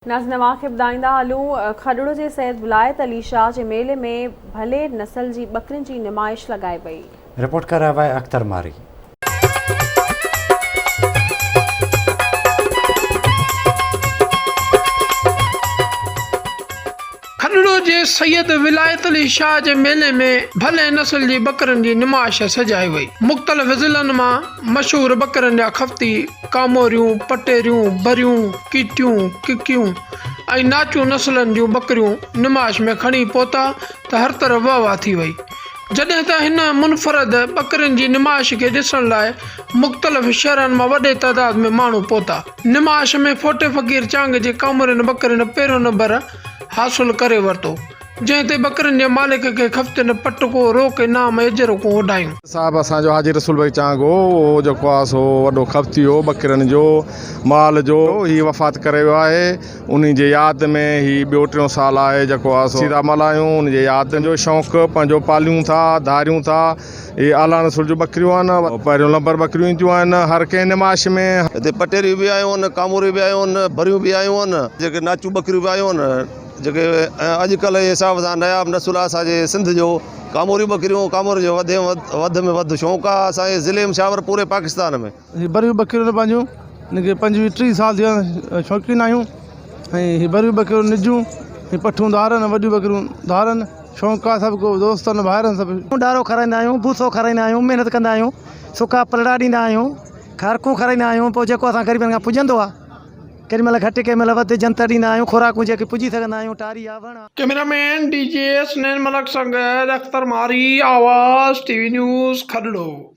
नाज़नवा खे ॿुधाईंदा हलूं। खडड़ो जे सैयद विलायत अली शाह जे मेले में भले नस्ल जी बकरियुनि जी नुमाइश लगाई वई। रिपोर्ट कर रहा है अख्तर मारी। खडड़ो जे सैयद विलायत अली शाह जे मेले में भले नस्ल जी बकरन जी नुमाइश सजाई वई। मुख़्तलिफ़ ज़िलनि मां मशहूर बकरन जा खफ्ती, कामोरियूं, पटेरियूं, बरियूं, कीटियूं, किकियूं ऐं नाचू नस्लनि जूं बकरियूं नुमाइश में खणी पहुता त हर तरफ़ वाह थी वई। जॾहिं त हिन मुनफ़रद बकरियुनि जी नुमाइश खे ॾिसण लाइ मुख़्तलिफ़ शहरनि मां वॾे तइदाद में माण्हू पहुता। नुमाइश में फोटे फ़क़ीर चांग जे कामोरियुनि बकरियुनि पहिरियों नंबर हासिल करे वरितो, जंहिं ते बकरियुनि जे मालिक खे खफ़्तियुनि पटको रोक इनाम एजर को उॾायूं। साहब असांजो हाजी रसूल भाई चांग हो, उहो जेको आहे सो वॾो खफ़्ती हो बकरियुनि जो माल जो। ही वफ़ात करे वियो आहे। उन जे यादि में ही ॿियो टियों साल आहे जेको आहे सो सीधा मल्हायूं। उन जे यादि जो शौक़ु पंहिंजो पालियूं था, धारियूं था। ये आला नस्ल जो बकरियूं आहिनि, पहिरियों नंबर बकरियूं ईंदियूं आहिनि हर कंहिं नुमाइश में। हिते पटेरियूं बि आयूं आहिनि, कामोरियूं बि आयूं आहिनि, भरियूं बि आयूं आहिनि, जेके नाचू बकरियूं बि आयूं आहिनि, जेके अॼुकल्ह जे हिसाब सां नया नसुल आहे असांजे सिंध जो। कामोरियूं बकरियूं, कामोर जो वधि में वधि शौक़ु आहे असांजे ज़िले में शावर पूरे पाकिस्तान में। बरियूं बकरियूं पंहिंजूं हिनखे 25-30 साल थिया शौक़ीन आहियूं। ऐं हीअ बरियूं बकरियूं निजूं, हीअ पठूं धारनि, वॾियूं बकरियूं धारनि। शौक़ु आहे सभु को दोस्तनि भाइरनि सभु। डारो खाराईंदा आहियूं, भूसो खाराईंदा आहियूं, महिनत कंदा आहियूं, सुका पलड़ा ॾींदा आहियूं, खारकूं खाराईंदा आहियूं। पोइ जेको असां ग़रीबनि खां पुॼंदो आहे, केॾी महिल घटि केॾी महिल वधि जंतर ॾींदा आहियूं, खुराकूं जेके पुॼी सघंदा आहियूं, टारी आहे, वण आहे। कैमरामैन DJ स्नैन मलक सां गॾु अख्तर मारी, आवाज़ TV न्यूज़ खडड़ो।